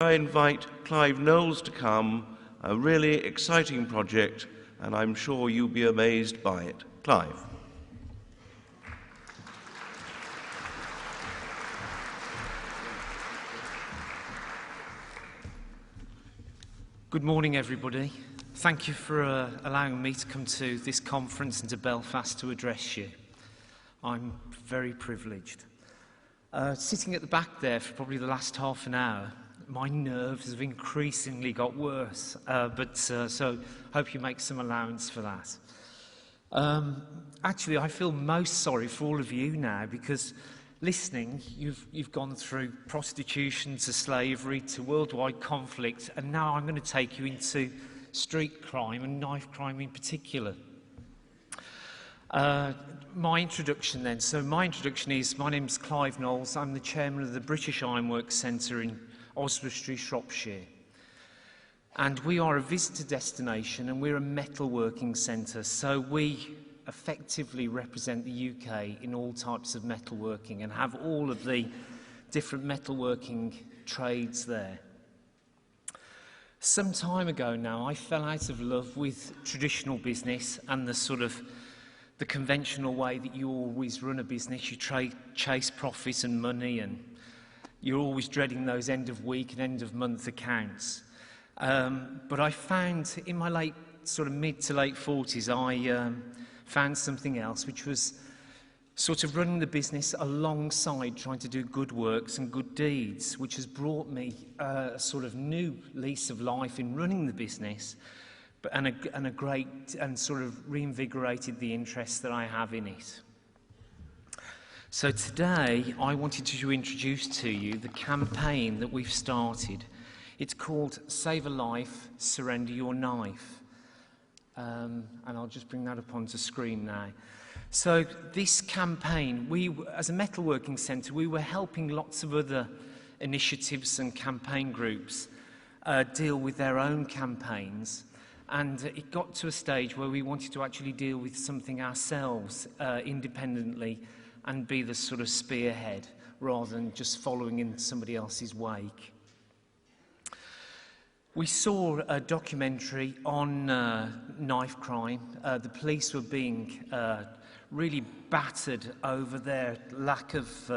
I invite Clive Knowles to come, a really exciting project, and I'm sure you'll be amazed by it. Clive. Good morning, everybody. Thank you for allowing me to come to this conference and to Belfast to address you. I'm very privileged. Sitting at the back there for probably the last half an hour, my nerves have increasingly got worse, so hope you make some allowance for that. Actually, I feel most sorry for all of you now because listening, you've gone through prostitution to slavery to worldwide conflict, and now I'm going to take you into street crime and knife crime in particular. My introduction then. So my introduction is, my name's Clive Knowles. I'm the chairman of the British Ironworks Centre in Oswestry, Shropshire. And we are a visitor destination and we're a metalworking centre, so we effectively represent the UK in all types of metalworking and have all of the different metalworking trades there. Some time ago now, I fell out of love with traditional business and the conventional way that you always run a business. You chase profit and money, and you're always dreading those end of week and end of month accounts. But I found in my mid to late 40s, I found something else, which was sort of running the business alongside trying to do good works and good deeds, which has brought me a sort of new lease of life in running the business, and a great, and sort of reinvigorated the interest that I have in it. So today I wanted to introduce to you the campaign that we've started. It's called Save a Life, Surrender Your Knife. And I'll just bring that up onto screen now. So this campaign, as a metalworking centre, we were helping lots of other initiatives and campaign groups deal with their own campaigns. And it got to a stage where we wanted to actually deal with something ourselves independently and be the sort of spearhead rather than just following in somebody else's wake. We saw a documentary on knife crime. The police were being really battered over their lack of,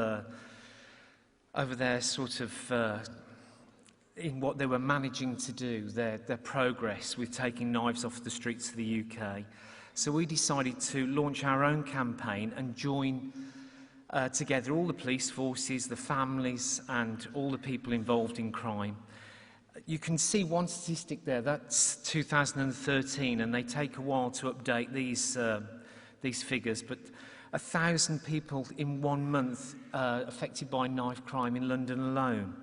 in what they were managing to do, their progress with taking knives off the streets of the UK. So we decided to launch our own campaign and join together all the police forces, the families, and all the people involved in crime. You can see one statistic there, that's 2013, and they take a while to update these figures, but 1,000 people in 1 month affected by knife crime in London alone.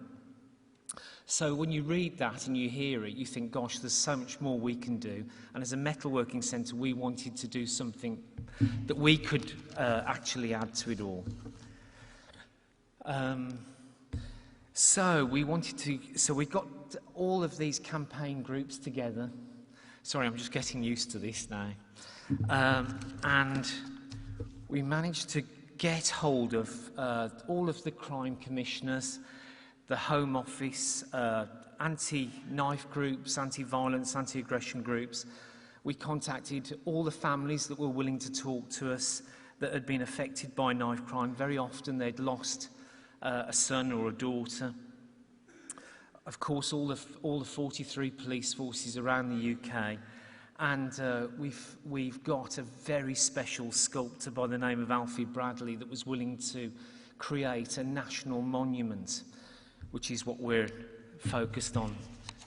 So when you read that and you hear it, you think, gosh, there's so much more we can do. And as a metalworking centre, we wanted to do something that we could actually add to it all. So we got all of these campaign groups together. Sorry, I'm just getting used to this now. And we managed to get hold of all of the crime commissioners, the Home Office, anti-knife groups, anti-violence, anti-aggression groups. We contacted all the families that were willing to talk to us that had been affected by knife crime. Very often they'd lost a son or a daughter. Of course, all the 43 police forces around the UK. And we've got a very special sculptor by the name of Alfie Bradley that was willing to create a national monument, which is what we're focused on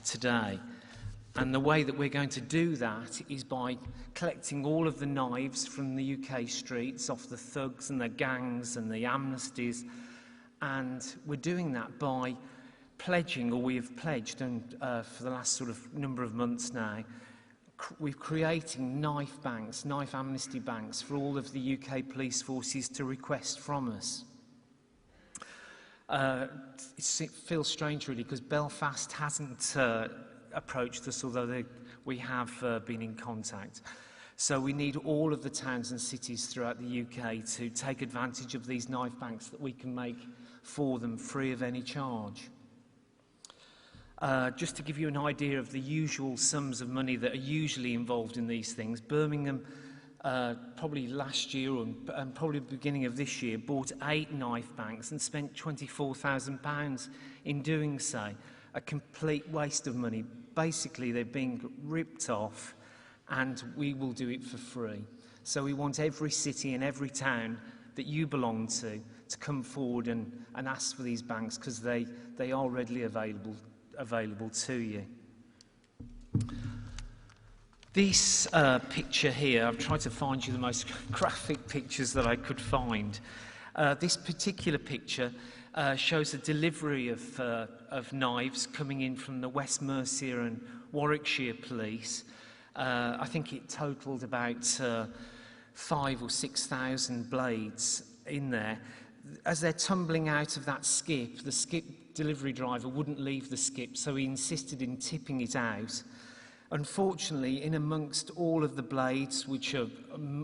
today. And the way that we're going to do that is by collecting all of the knives from the UK streets off the thugs and the gangs and the amnesties. And we're doing that by pledging, or we have pledged, and for the last sort of number of months now, we're creating knife banks, knife amnesty banks for all of the UK police forces to request from us. It feels strange really because Belfast hasn't approached us, although we have been in contact. So we need all of the towns and cities throughout the UK to take advantage of these knife banks that we can make for them free of any charge. Just to give you an idea of the usual sums of money that are usually involved in these things, Birmingham, probably last year and probably the beginning of this year, bought 8 knife banks and spent £24,000 in doing so. A complete waste of money. Basically, they're being ripped off, and we will do it for free. So we want every city and every town that you belong to come forward and ask for these banks, because they are readily available to you. This picture here, I've tried to find you the most graphic pictures that I could find. This particular picture shows a delivery of knives coming in from the West Mercia and Warwickshire police. I think it totalled about 5,000 or 6,000 blades in there. As they're tumbling out of that skip, the skip delivery driver wouldn't leave the skip, so he insisted in tipping it out. Unfortunately, in amongst all of the blades, which are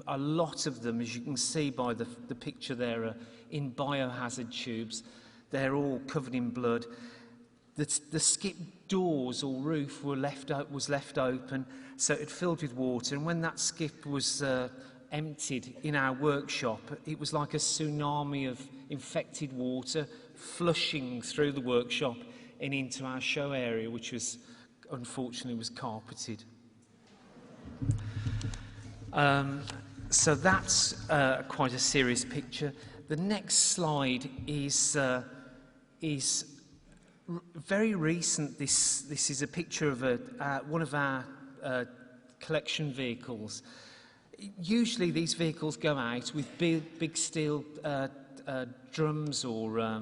a lot of them, as you can see by the picture there, are in biohazard tubes. They're all covered in blood. The skip doors or roof was left open, so it filled with water. And when that skip was emptied in our workshop, it was like a tsunami of infected water flushing through the workshop and into our show area, which was unfortunately was carpeted. So that's quite a serious picture. The next slide is very recent. This is a picture of one of our collection vehicles. Usually these vehicles go out with big steel drums or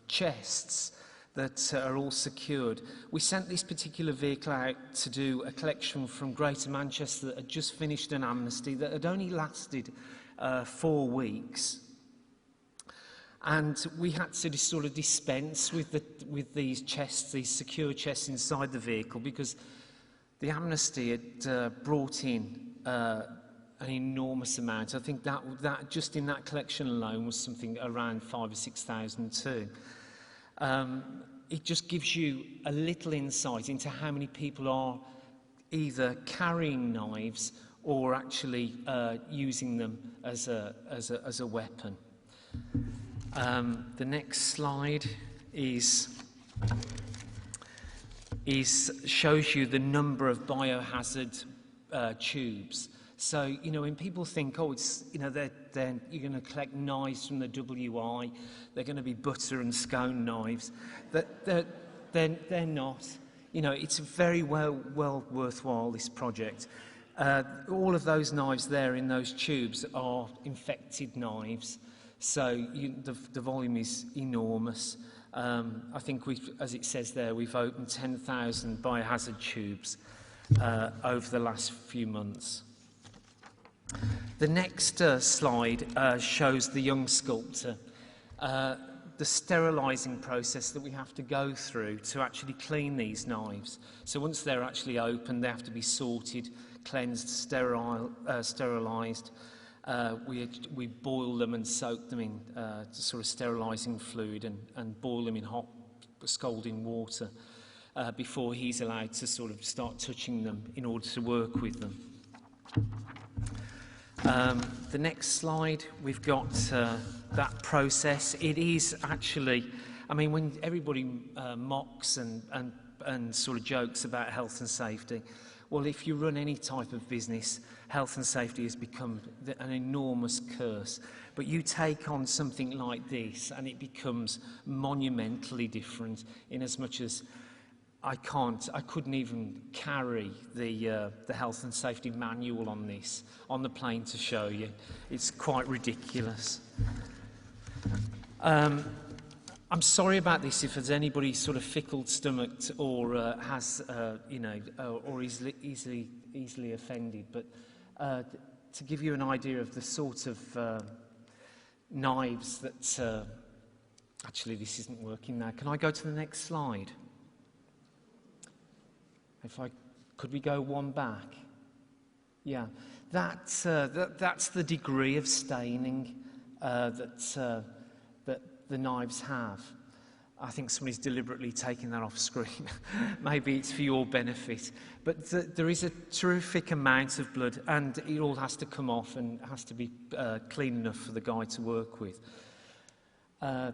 chests that are all secured. We sent this particular vehicle out to do a collection from Greater Manchester that had just finished an amnesty that had only lasted 4 weeks. And we had to sort of dispense with these chests, these secure chests inside the vehicle, because the amnesty had brought in an enormous amount. I think that just in that collection alone was something around 5,000 or 6,000 too. It just gives you a little insight into how many people are either carrying knives or actually using them as a weapon. The next slide shows you the number of biohazard tubes. So, you know, when people think, oh, it's, you know, you're going to collect knives from the WI, they're going to be butter and scone knives, they're not. You know, it's very well worthwhile, this project. All of those knives there in those tubes are infected knives, so the volume is enormous. I think as it says there, we've opened 10,000 biohazard tubes over the last few months. The next slide shows the young sculptor, the sterilising process that we have to go through to actually clean these knives. So once they're actually open, they have to be sorted, cleansed, sterilised. We boil them and soak them in sort of sterilising fluid and boil them in hot scalding water before he's allowed to sort of start touching them in order to work with them. The next slide, we've got that process. It is actually, I mean, when everybody mocks and sort of jokes about health and safety, well, if you run any type of business, health and safety has become an enormous curse. But you take on something like this and it becomes monumentally different, in as much as I couldn't even carry the health and safety manual on this on the plane to show you. It's quite ridiculous. I'm sorry about this if there's anybody sort of fickle-stomached or has, or easily offended. But to give you an idea of the sort of knives that... actually, this isn't working now. Can I go to the next slide? Could we go one back? Yeah, that's the degree of staining that the knives have. I think somebody's deliberately taking that off screen. Maybe it's for your benefit. But there is a terrific amount of blood, and it all has to come off and has to be clean enough for the guy to work with. To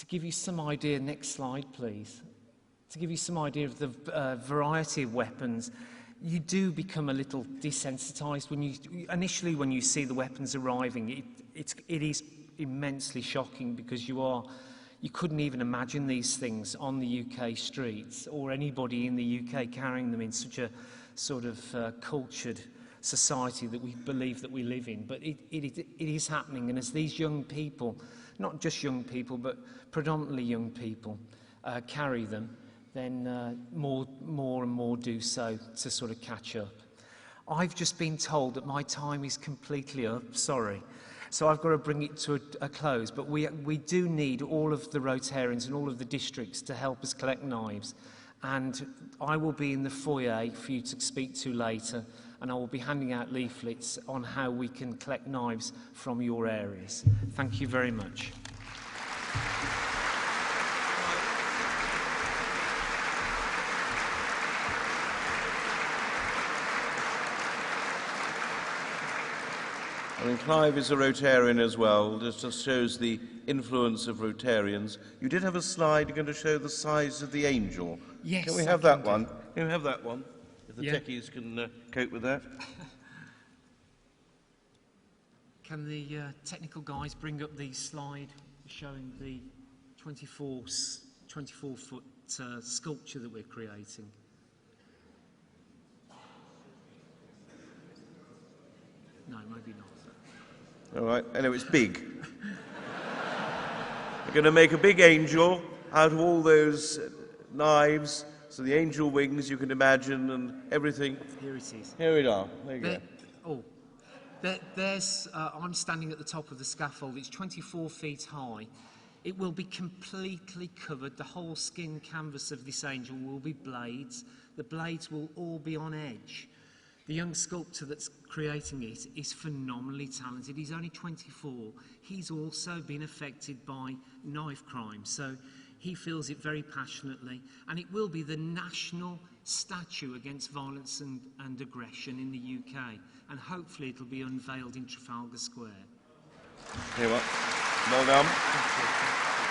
give you some idea, next slide please. To give you some idea of the variety of weapons, you do become a little desensitised initially when you see the weapons arriving. It is immensely shocking because you couldn't even imagine these things on the UK streets or anybody in the UK carrying them in such a sort of cultured society that we believe that we live in. But it is happening, and as these young people, not just young people but predominantly young people, carry them, then more and more do so to sort of catch up. I've just been told that my time is completely up, sorry. So I've got to bring it to a close, but we do need all of the Rotarians and all of the districts to help us collect knives, and I will be in the foyer for you to speak to later, and I will be handing out leaflets on how we can collect knives from your areas. Thank you very much. I mean, Clive is a Rotarian as well. This just shows the influence of Rotarians. You did have a slide going to show the size of the angel. Yes, can we have that one? Can we have that one? If the techies can cope with that. Can the technical guys bring up the slide showing the 24-foot sculpture that we're creating? No, maybe not. All right, I know it's big. We're going to make a big angel out of all those knives, so the angel wings you can imagine and everything. Here it is. Here we are. There you go. There's. I'm standing at the top of the scaffold. It's 24 feet high. It will be completely covered. The whole skin canvas of this angel will be blades. The blades will all be on edge. The young sculptor that's creating it is phenomenally talented. He's only 24. He's also been affected by knife crime, so he feels it very passionately. And it will be the national statue against violence and aggression in the UK. And hopefully it'll be unveiled in Trafalgar Square. Here we are. Well done. Thank you.